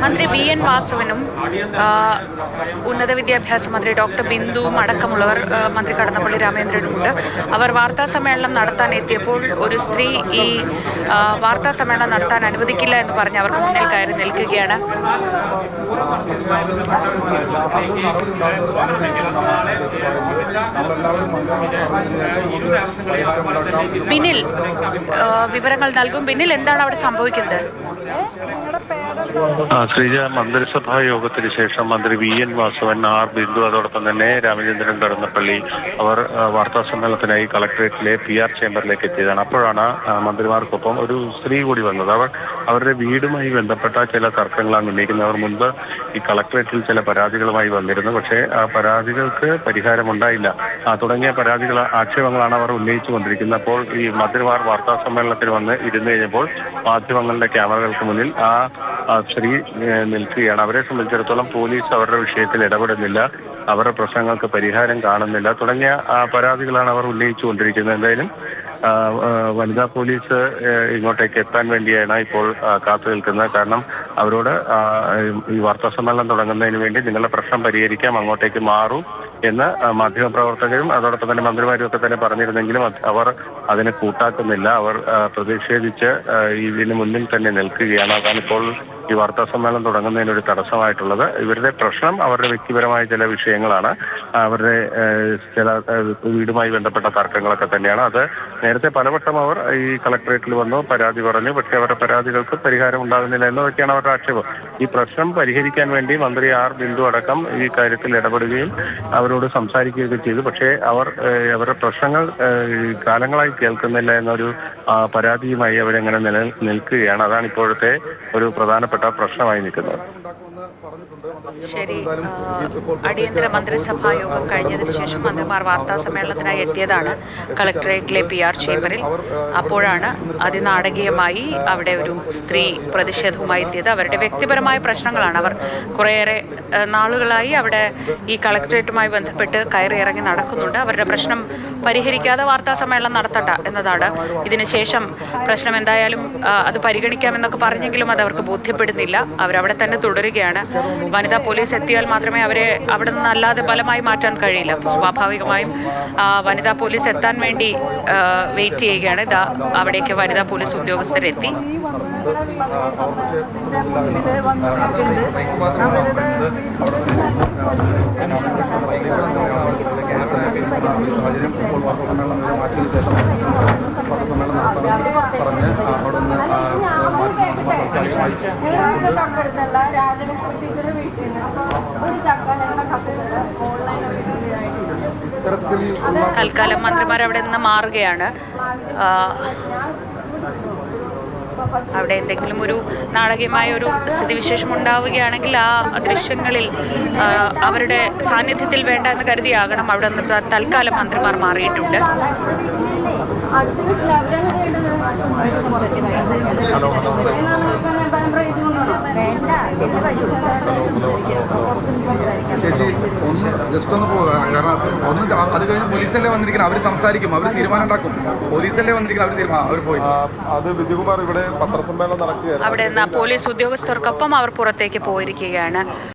മന്ത്രി V N വാസവനും ഉന്നത വിദ്യാഭ്യാസ മന്ത്രി ഡോക്ടർ ബിന്ദുവും അടക്കമുള്ളവർ മന്ത്രി കടന്നപ്പള്ളി രാമചന്ദ്രനുമുണ്ട്. അവർ വാർത്താ സമ്മേളനം നടത്താൻ എത്തിയപ്പോൾ ഒരു സ്ത്രീ ഈ വാർത്താ സമ്മേളനം നടത്താൻ അനുവദിക്കില്ല എന്ന് പറഞ്ഞ് അവർക്ക് മുന്നിൽ കയറി നിൽക്കുകയാണ്. ബിനിൽ വിവരങ്ങൾ നൽകും. ബിനിൽ, എന്താണ് അവിടെ സംഭവിക്കുന്നത്? ശ്രീജ, മന്ത്രിസഭാ യോഗത്തിന് ശേഷം മന്ത്രി V N Vasavan, R Bindu, അതോടൊപ്പം തന്നെ രാമചന്ദ്രൻ കടന്നപ്പള്ളി അവർ വാർത്താ സമ്മേളനത്തിനായി കളക്ടറേറ്റിലെ PR ചേംബറിലേക്ക് എത്തിയതാണ്. അപ്പോഴാണ് മന്ത്രിമാർക്കൊപ്പം ഒരു സ്ത്രീ കൂടി വന്നത്. അവരുടെ വീടുമായി ബന്ധപ്പെട്ട ചില തർക്കങ്ങളാണ് ഉന്നയിക്കുന്നത്. അവർ മുൻപ് ഈ കളക്ടറേറ്റിൽ ചില പരാതികളുമായി വന്നിരുന്നു. പക്ഷേ ആ പരാതികൾക്ക് പരിഹാരമുണ്ടായില്ല. തുടങ്ങിയ ആക്ഷേപങ്ങളാണ് അവർ ഉന്നയിച്ചു കൊണ്ടിരിക്കുന്നത്. അപ്പോൾ ഈ മന്ത്രിമാർ വാർത്താ സമ്മേളനത്തിൽ വന്ന് ഇരുന്നു കഴിഞ്ഞപ്പോൾ മാധ്യമങ്ങളുടെ ക്യാമറകൾക്ക് മുന്നിൽ ആ സ്ത്രീ നിൽക്കുകയാണ്. അവരെ സംബന്ധിച്ചിടത്തോളം പോലീസ് അവരുടെ വിഷയത്തിൽ ഇടപെടുന്നില്ല, അവരുടെ പ്രശ്നങ്ങൾക്ക് പരിഹാരം കാണുന്നില്ല തുടങ്ങിയ പരാതികളാണ് അവർ ഉന്നയിച്ചുകൊണ്ടിരിക്കുന്നത്. എന്തായാലും വനിതാ പോലീസ് ഇങ്ങോട്ടേക്ക് എത്താൻ വേണ്ടിയാണ് ഇപ്പോൾ കാത്തു നിൽക്കുന്നത്. കാരണം അവരോട് ഈ വാർത്താ സമ്മേളനം തുടങ്ങുന്നതിന് വേണ്ടി നിങ്ങളുടെ പ്രശ്നം പരിഹരിക്കാം, അങ്ങോട്ടേക്ക് മാറും എന്ന് മാധ്യമപ്രവർത്തകരും അതോടൊപ്പം തന്നെ മന്ത്രിമാരും ഒക്കെ തന്നെ പറഞ്ഞിരുന്നെങ്കിലും അവർ അതിനെ കൂട്ടാക്കുന്നില്ല. അവർ പ്രതിഷേധിച്ച് ഇതിന് മുന്നിൽ തന്നെ നിൽക്കുകയാണ്. അതാണ് ഇപ്പോൾ ഈ വാർത്താ സമ്മേളനം തുടങ്ങുന്നതിനൊരു തടസ്സമായിട്ടുള്ളത്. ഇവരുടെ പ്രശ്നം അവരുടെ വ്യക്തിപരമായ ചില വിഷയങ്ങളാണ്, അവരുടെ ചില വീടുമായി ബന്ധപ്പെട്ട തർക്കങ്ങളൊക്കെ തന്നെയാണ്. അത് നേരത്തെ പലവട്ടം അവർ ഈ കളക്ടറേറ്റിൽ വന്നു പരാതി പറഞ്ഞു. പക്ഷേ അവരുടെ പരാതികൾക്ക് പരിഹാരം ഉണ്ടാകുന്നില്ല എന്നതൊക്കെയാണ് അവരുടെ ആക്ഷേപം. ഈ പ്രശ്നം പരിഹരിക്കാൻ വേണ്ടി മന്ത്രി ആർ ബിന്ദു അടക്കം ഈ കാര്യത്തിൽ ഇടപെടുകയും അവരോട് സംസാരിക്കുകയൊക്കെ ചെയ്തു. പക്ഷേ അവരുടെ പ്രശ്നങ്ങൾ കാലങ്ങളായി കേൾക്കുന്നില്ല എന്നൊരു പരാതിയുമായി അവരെങ്ങനെ നിൽക്കുകയാണ്. അതാണ് ഇപ്പോഴത്തെ ഒരു പ്രധാനപ്പെട്ട പ്രശ്നമായി നിൽക്കുന്നത്. ശരി, അടിയന്തര മന്ത്രിസഭാ യോഗം കഴിഞ്ഞതിന് ശേഷം മന്ത്രിമാർ വാർത്താ സമ്മേളനത്തിനായി എത്തിയതാണ് കളക്ടറേറ്റിലെ PR ചേംബറിൽ. അപ്പോഴാണ് അതിനാടകീയമായി അവിടെ ഒരു സ്ത്രീ പ്രതിഷേധവുമായി എത്തിയത്. അവരുടെ വ്യക്തിപരമായ പ്രശ്നങ്ങളാണ്. അവർ കുറേയേറെ നാളുകളായി അവിടെ ഈ കളക്ടറേറ്റുമായി ബന്ധപ്പെട്ട് കയറി ഇറങ്ങി നടക്കുന്നുണ്ട്. അവരുടെ പ്രശ്നം പരിഹരിക്കാതെ വാർത്താ സമ്മേളനം നടത്തണ്ട എന്നതാണ്. ഇതിനുശേഷം പ്രശ്നം എന്തായാലും അത് പരിഗണിക്കാമെന്നൊക്കെ പറഞ്ഞെങ്കിലും അത് അവർക്ക് ബോധ്യപ്പെടുന്നില്ല. അവരവിടെ തന്നെ തുടരുകയാണ്. വനിതാ പോലീസ് എത്തിയാൽ മാത്രമേ അവരെ അവിടെ നിന്ന് അല്ലാതെ ബലമായി മാറ്റാൻ കഴിയില്ല. സ്വാഭാവികമായും വനിതാ പോലീസ് എത്താൻ വേണ്ടി വെയിറ്റ് ചെയ്യുകയാണ്. അവിടേക്ക് വനിതാ പോലീസ് ഉദ്യോഗസ്ഥരെത്തി. തൽക്കാലം മന്ത്രിമാർ അവിടെ നിന്ന് മാറുകയാണ്. അവിടെ എന്തെങ്കിലും ഒരു നാടകീയമായ ഒരു സ്ഥിതിവിശേഷം ഉണ്ടാവുകയാണെങ്കിൽ ആ ദൃശ്യങ്ങളിൽ അവരുടെ സാന്നിധ്യത്തിൽ വേണ്ട എന്ന് കരുതിയാകണം അവിടെ നിന്ന് തൽക്കാലം മന്ത്രിമാർ മാറിയിട്ടുണ്ട്. ചേച്ചി ഒന്ന് ജസ്റ്റ് ഒന്ന് പോകാം. കാരണം ഒന്ന് അത് കഴിഞ്ഞ് പോലീസല്ലേ വന്നിരിക്കണം, അവർ സംസാരിക്കും, അവർ തീരുമാനം ഉണ്ടാക്കും. പോലീസല്ലേ വന്നിരിക്കണം, അവർ പോയി. അത് വിജയകുമാർ ഇവിടെ പത്രസമ്മേളനം നടക്കുകയാണ്. അവിടെ നിന്ന് പോലീസ് ഉദ്യോഗസ്ഥർക്കൊപ്പം അവർ പുറത്തേക്ക് പോയിരിക്കുകയാണ്.